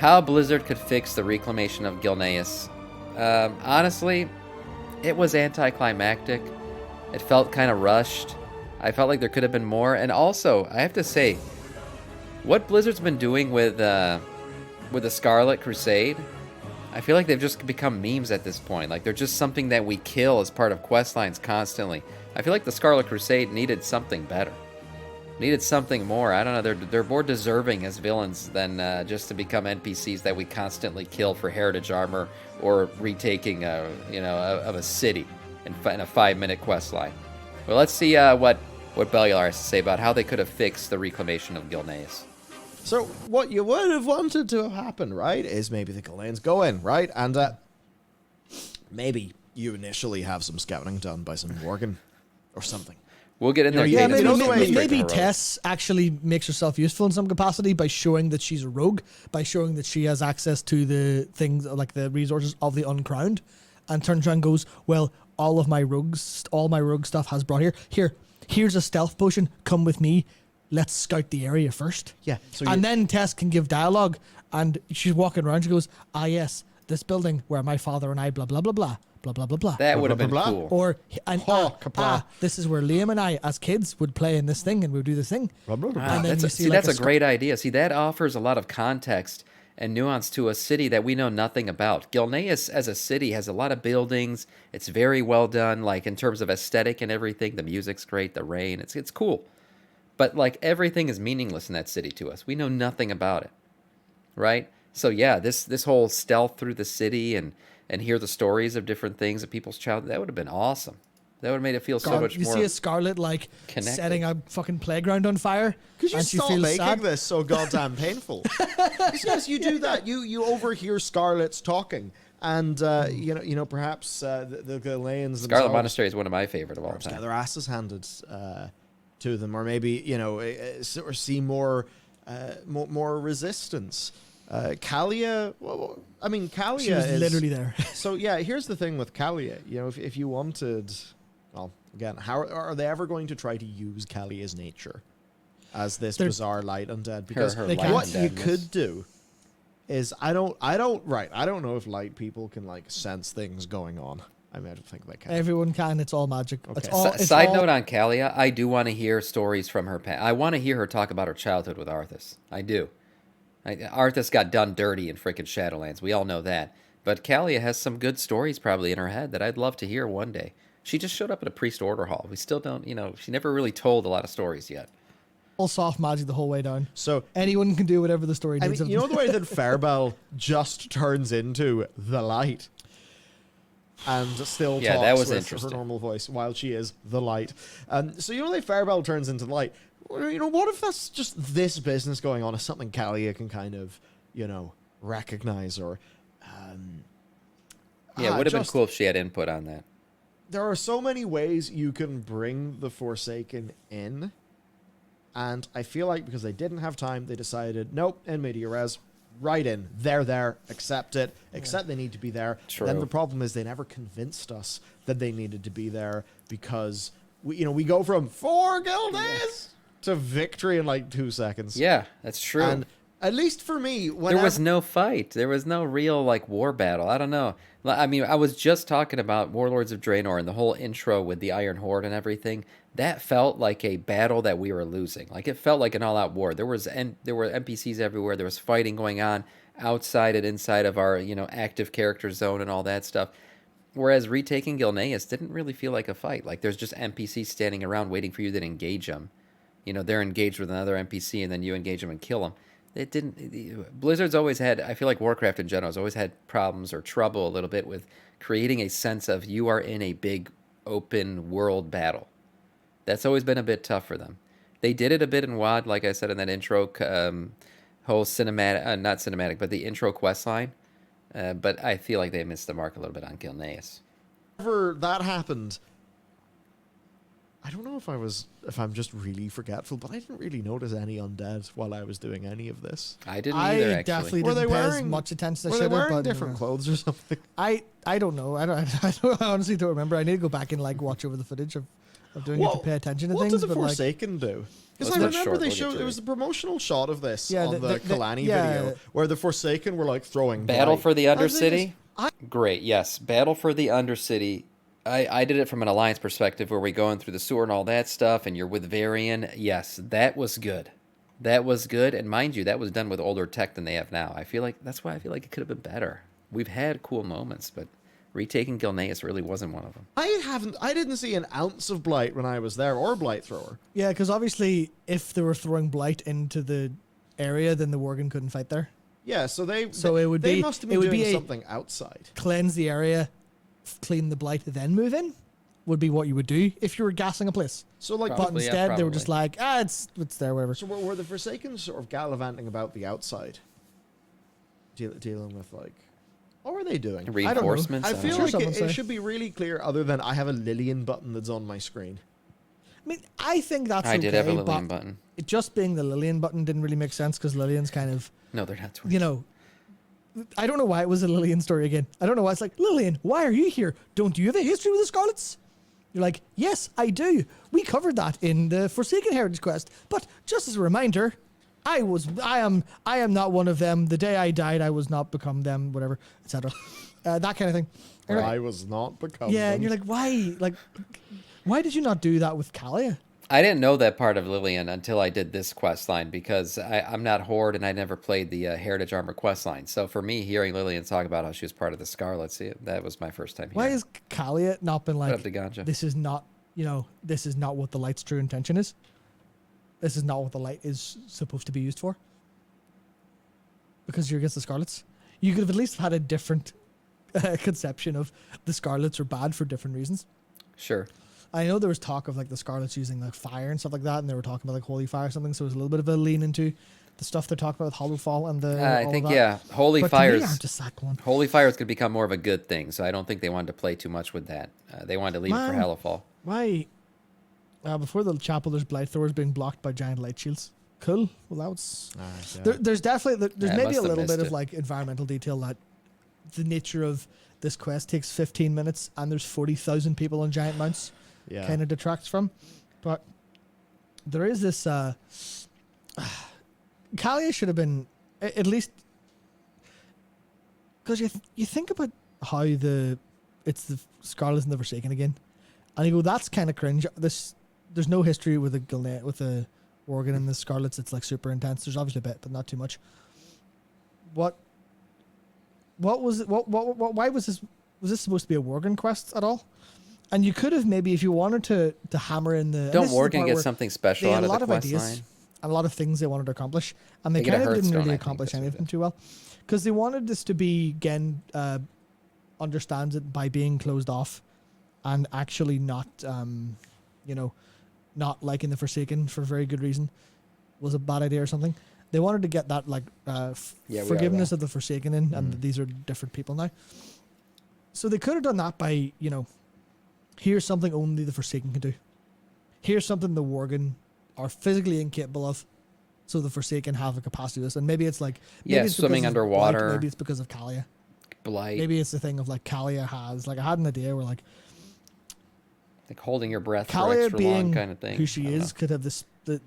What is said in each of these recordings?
how Blizzard could fix the reclamation of Gilneas. Honestly, it was anticlimactic. It felt kind of rushed. I felt like there could have been more. And also, I have to say, what Blizzard's been doing with the Scarlet Crusade, I feel like they've just become memes at this point. Like, they're just something that we kill as part of quest lines constantly. I feel like the Scarlet Crusade needed something better. Needed something more. I don't know. They're more deserving as villains than just to become NPCs that we constantly kill for heritage armor or retaking of a city in a 5-minute quest line. Well, let's see what Bellular has to say about how they could have fixed the reclamation of Gilneas. So what you would have wanted to have happen, right, is maybe the Gilneans go in, right, and maybe you initially have some scouting done by some Worgen or something. We'll get in there. Yeah, Cadence. maybe Tess actually makes herself useful in some capacity by showing that she's a rogue, by showing that she has access to the things like the resources of the Uncrowned, and turns around and goes, well, all my rogue stuff has brought here's a stealth potion, come with me, let's scout the area first. Yeah. And then Tess can give dialogue, and she's walking around, she goes, yes, this building where my father and I blah blah blah blah blah blah blah blah. That would have been cool. Or this is where Liam and I, as kids, would play in this thing and we'd do this thing. And then that's a great idea. See, that offers a lot of context and nuance to a city that we know nothing about. Gilneas as a city has a lot of buildings. It's very well done, like in terms of aesthetic and everything. The music's great, the rain, it's cool. But like everything is meaningless in that city to us. We know nothing about it, right? So yeah, this whole stealth through the city and hear the stories of different things of people's childhood, that would have been awesome. That would have made it feel so much more. You see a Scarlet like connected. Setting a fucking playground on fire. Could you stop making this so goddamn painful? Yes, you do that. You overhear Scarlets talking, and perhaps the Gilneans. Scarlet Monastery is one of my favorite of all time. Get their asses handed to them, or maybe or see more resistance. Kalia, Kalia is literally there. So yeah, here's the thing with Kalia. If you wanted, well, again, how are they ever going to try to use Kalia's nature as this bizarre light undead? Because what you could do is I don't know if light people can like sense things going on. I don't think they can. Everyone can. It's all magic. Okay. Side note on Kalia, I do want to hear stories from her past. I want to hear her talk about her childhood with Arthas. I do. Arthas got done dirty in frickin' Shadowlands. We all know that. But Kalia has some good stories probably in her head that I'd love to hear one day. She just showed up at a priest order hall. We still don't, she never really told a lot of stories yet. All soft magic the whole way down. So anyone can do whatever the story needs. You know the way that Fairbell just turns into the light and still talks that was with interesting. her normal voice while she is the light. So the way Fairbell turns into the light. What if that's just this business going on as something Kalia can kind of, recognize or... it would have been cool if she had input on that. There are so many ways you can bring the Forsaken in, and I feel like because they didn't have time, they decided, nope, in media res, right in. They're there, accept it, accept they need to be there. True. Then the problem is they never convinced us that they needed to be there because, we go from 4 Gilneas to victory in like 2 seconds. Yeah, that's true. And at least for me, there was no fight. There was no real war battle. I don't know. I mean, I was just talking about Warlords of Draenor and the whole intro with the Iron Horde and everything. That felt like a battle that we were losing. Like it felt like an all-out war. There were NPCs everywhere. There was fighting going on outside and inside of our active character zone and all that stuff. Whereas retaking Gilneas didn't really feel like a fight. Like there's just NPCs standing around waiting for you to engage them. They're engaged with another NPC and then you engage them and kill them. It didn't. Blizzard's always had, I feel like Warcraft in general has always had problems or trouble a little bit with creating a sense of you are in a big open world battle. That's always been a bit tough for them. They did it a bit in WoD, like I said in that intro, whole cinematic, not cinematic, but the intro quest line. But I feel like they missed the mark a little bit on Gilneas. Whenever that happened, I don't know if I'm just really forgetful, but I didn't really notice any undead while I was doing any of this. I didn't either, actually. Definitely didn't pay as much attention as I should have. Were they wearing different clothes or something? I don't know. I honestly don't remember. I need to go back and watch over the footage of of doing it to pay attention to what things. What did the but Forsaken do? Because I remember they showed it was a promotional shot of this on the Kalani video where the Forsaken were like throwing Battle blight. for the Undercity. Great, yes, Battle for the Undercity. I did it from an Alliance perspective where we're going through the sewer and all that stuff, and you're with Varian. Yes, that was good. That was good, and mind you, that was done with older tech than they have now. That's why I feel like it could have been better. We've had cool moments, but retaking Gilneas really wasn't one of them. I didn't see an ounce of blight when I was there, or blight thrower. Yeah, because obviously, if they were throwing blight into the area, then the Worgen couldn't fight there. Yeah, so they must have been doing something outside. Cleanse the area, clean the blight, then move in. Would be what you would do if you were gassing a place. So like, but instead they were just like, it's there, whatever. So were the Forsaken sort of gallivanting about the outside, dealing with like, what were they doing? Reinforcements. I feel like it should be really clear. Other than I have a Lillian button that's on my screen. I mean, I think that's okay. I did have a Lillian button. It just being the Lillian button didn't really make sense because Lillian's kind of they're not twins. You know, I don't know why it was a Lillian story again. I don't know why it's like, Lillian, why are you here? Don't you have a history with the Scarlets? You're like, yes, I do. We covered that in the Forsaken Heritage Quest. But just as a reminder, I am not one of them. The day I died, I was not become them, whatever, etc. That kind of thing. I was not become them. And you're like, why? Like, why did you not do that with Kalia? I didn't know that part of Lillian until I did this quest line because I'm not Horde and I never played the Heritage Armor quest line. So for me, hearing Lillian talk about how she was part of the Scarlets, that was my first time hearing. Why has Kalia not been like, this is not what the light's true intention is? This is not what the light is supposed to be used for? Because you're against the Scarlets? You could have at least had a different conception of the Scarlets are bad for different reasons. Sure. I know there was talk of like the Scarlets using like fire and stuff like that, and they were talking about like holy fire or something. So it was a little bit of a lean into the stuff they're talking about with Hollowfall and the. I think holy fires. Holy fires could become more of a good thing. So I don't think they wanted to play too much with that. They wanted to leave it for Hallowfall. Why? Before the chapel, there's blight throwers being blocked by giant light shields. Cool. Well, that's there's definitely maybe a little bit of like environmental detail that the nature of this quest takes 15 minutes and there's 40,000 people on giant mounts. Kind of detracts from, but there is this. Kalia should have been at least because you think about how it's the Scarlets and the Forsaken again, and you go, that's kind of cringe. There's no history with the Worgen and the Scarlets. It's like super intense. There's obviously a bit, but not too much. What was it? Why was this? Was this supposed to be a Worgen quest at all? And you could have maybe, if you wanted to hammer in the... Don't Worgen get something special out of the quest line? And a lot of things they wanted to accomplish. And they kind of didn't really accomplish any of them too well. Because they wanted this to be, again, understands it by being closed off and actually not, not liking the Forsaken for very good reason was a bad idea or something. They wanted to get that, like, forgiveness of the Forsaken in, and these are different people now. So they could have done that by, here's something only the Forsaken can do. Here's something the Worgen are physically incapable of, so the Forsaken have a capacity to this. And maybe it's like... Maybe it's swimming underwater. Blight, maybe it's because of Kalia. Blight. Maybe it's the thing of, like, Kalia has... Like, I had an idea where, like holding your breath Kalia for extra being long kind of thing. Who she is could have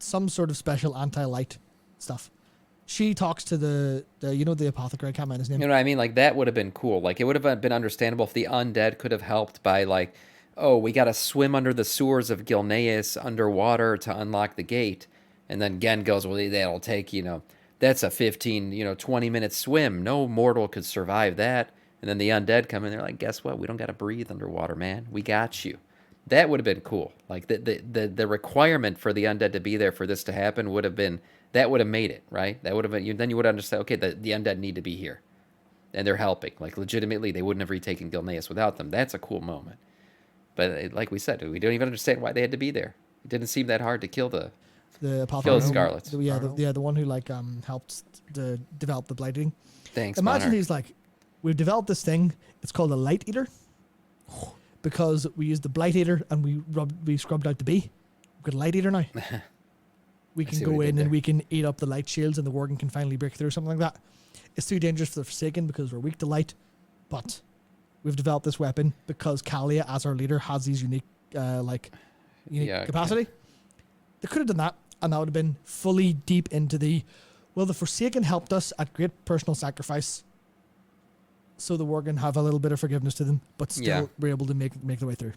some sort of special anti-light stuff. She talks to the apothecary, I can't remember his name. You know what I mean? Like, that would have been cool. Like, it would have been understandable if the undead could have helped by, like... oh, we got to swim under the sewers of Gilneas underwater to unlock the gate. And then Gen goes, well, that'll take, that's a 15, 20-minute swim. No mortal could survive that. And then the undead come in, they're like, guess what? We don't got to breathe underwater, man. We got you. That would have been cool. Like, the requirement for the undead to be there for this to happen would have been, that would have made it, right? That would have been, then you would understand, okay, the undead need to be here. And they're helping. Like, legitimately, they wouldn't have retaken Gilneas without them. That's a cool moment. But like we said, we don't even understand why they had to be there. It didn't seem that hard to kill the Scarlets. The one who helped to develop the blighting. Thanks. Imagine he's like, we've developed this thing. It's called a light eater because we used the blight eater and we scrubbed out the bee. We've got a light eater now. We can go in and we can eat up the light shields and the Worgen can finally break through, something like that. It's too dangerous for the Forsaken because we're weak to light, but we've developed this weapon because Kalia, as our leader, has these unique, capacity. They could have done that, and that would have been fully deep into the, well, the Forsaken helped us at great personal sacrifice, so the Worgen have a little bit of forgiveness to them, but still were able to make their way through.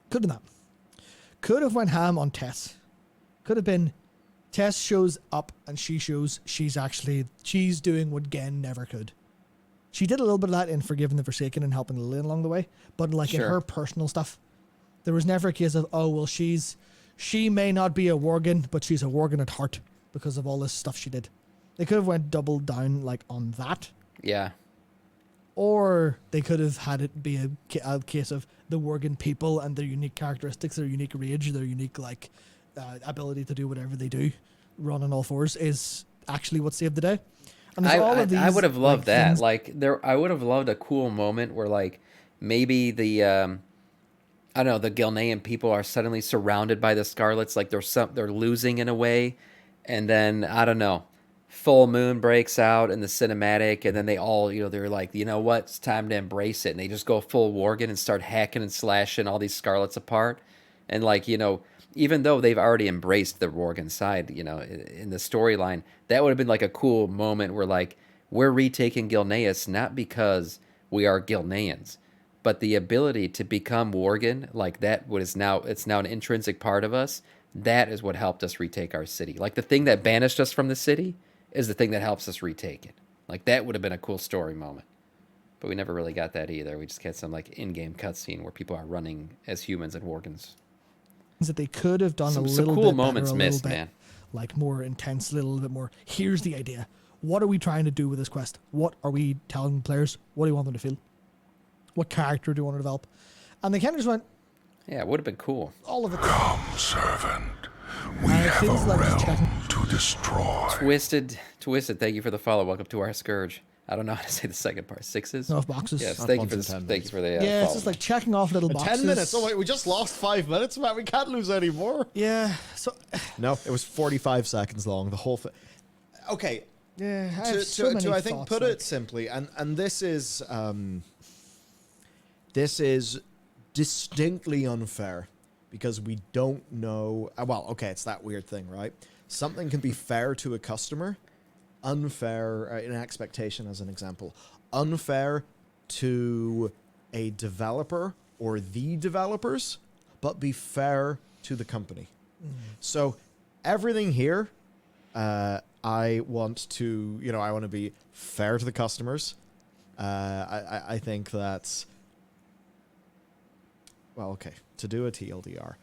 Could have done that. Could have went ham on Tess. Could have been Tess shows up and she shows she's doing what Gen never could. She did a little bit of that in Forgiving the Forsaken and helping Lillian along the way, but in her personal stuff, there was never a case of, oh, well, she may not be a Worgen, but she's a Worgen at heart because of all this stuff she did. They could have went double down on that. Yeah. Or they could have had it be a case of the Worgen people and their unique characteristics, their unique rage, their unique ability to do whatever they do, run on all fours, is actually what saved the day. And I would have loved that. I would have loved a cool moment where maybe the I don't know, the Gilnean people are suddenly surrounded by the Scarlets, they're losing in a way, and then I don't know, full moon breaks out in the cinematic, and then they all, they're like, you know what, it's time to embrace it, and they just go full Worgen and start hacking and slashing all these Scarlets apart, and even though they've already embraced the Worgen side, in the storyline, that would have been a cool moment where we're retaking Gilneas not because we are Gilneans, but the ability to become Worgen, it's now an intrinsic part of us. That is what helped us retake our city. The thing that banished us from the city is the thing that helps us retake it. That would have been a cool story moment. But we never really got that either. We just got some in-game cutscene where people are running as humans and Worgens. That they could have done some little cool bit moments better, missed, man. More intense, a little bit more. Here's the idea. What are we trying to do with this quest? What are we telling players? What do you want them to feel? What character do you want to develop? And they kind of just went, yeah, it would have been cool. All of it. Come, servant. We have a realm to destroy. Twisted, thank you for the follow. Welcome to our Scourge. I don't know how to say the second part. 6s? No, boxes. Yes, thank you for the yeah, it's just checking off little boxes. 10 minutes. Oh, wait, we just lost 5 minutes, man. We can't lose any more. Yeah. So. No, it was 45 seconds long, the whole thing. Okay. Yeah, I think put it simply, and this is distinctly unfair because we don't know. Well, okay, it's that weird thing, right? Something can be fair to a customer, unfair in expectation, as an example, unfair to a developer or the developers, but be fair to the company. So everything here, I want to, I want to be fair to the customers. I think that's, well, okay, to do a TLDR.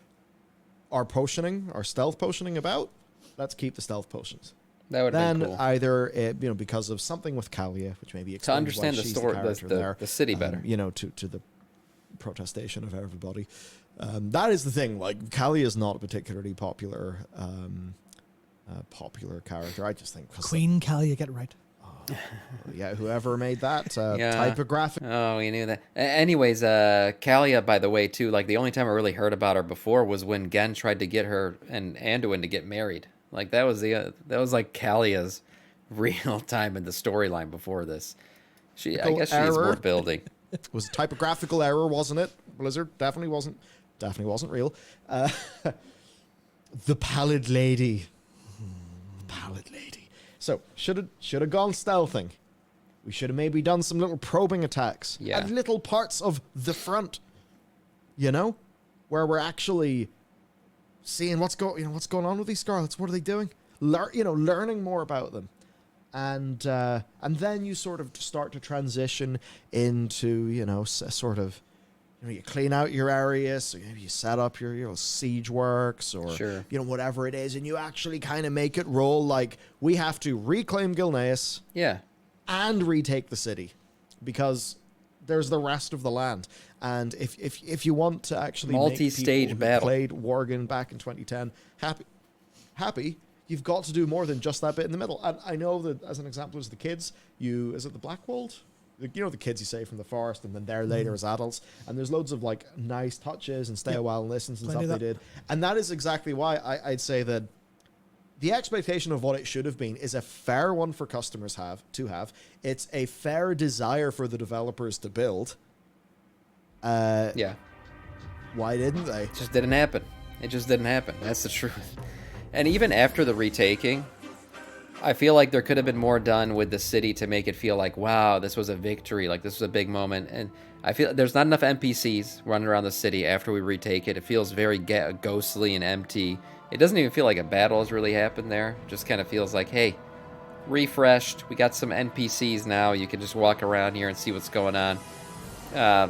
Our stealth potioning about, let's keep the stealth potions. That would have been cool. Then either, because of something with Kalia, which maybe explains to understand why the she's story, the city better. To the protestation of everybody. That is the thing. Kalia is not a particularly popular character. I just think Queen Kalia, get it right. Yeah, whoever made that typographic. Oh, you knew that. Anyways, Kalia, by the way, too. The only time I really heard about her before was when Gen tried to get her and Anduin to get married. That was Kalia's real time in the storyline before this. I guess she needs more building. It was a typographical error, wasn't it? Blizzard definitely wasn't real. The Pallid Lady. Pallid Lady. So should have gone stealthing. We should have maybe done some little probing attacks at little parts of the front. Where we're actually seeing what's going on with these Scarlets. What are they doing? Learning more about them, and then you sort of start to transition into you clean out your areas, so maybe you set up your siege works or whatever it is, and you actually kind of make it roll. We have to reclaim Gilneas, and retake the city, because there's the rest of the land. And if you want to actually multi-stage make battle, played Worgen back in 2010 happy, you've got to do more than just that bit in the middle. And I know that, as an example, as the kids, is it the Blackwold? The kids you save from the forest, and then they're later as adults. And there's loads of nice touches and stay a while and listens and stuff they did. And that is exactly why I'd say that the expectation of what it should have been is a fair one for customers to have. It's a fair desire for the developers to build. Why didn't they? It just didn't happen. It just didn't happen. That's the truth. And even after the retaking, I feel like there could have been more done with the city to make it feel like, wow, this was a victory, like this was a big moment. And I feel there's not enough NPCs running around the city after we retake it. It feels very ghostly and empty. It doesn't even feel like a battle has really happened there. It just kind of feels like, hey, refreshed. We got some NPCs now. You can just walk around here and see what's going on. I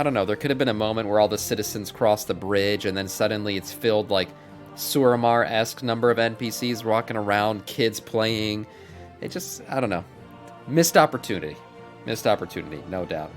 don't know. There could have been a moment where all the citizens cross the bridge and then suddenly it's filled like Suramar-esque number of NPCs walking around, kids playing. It just, I don't know. Missed opportunity. Missed opportunity, no doubt.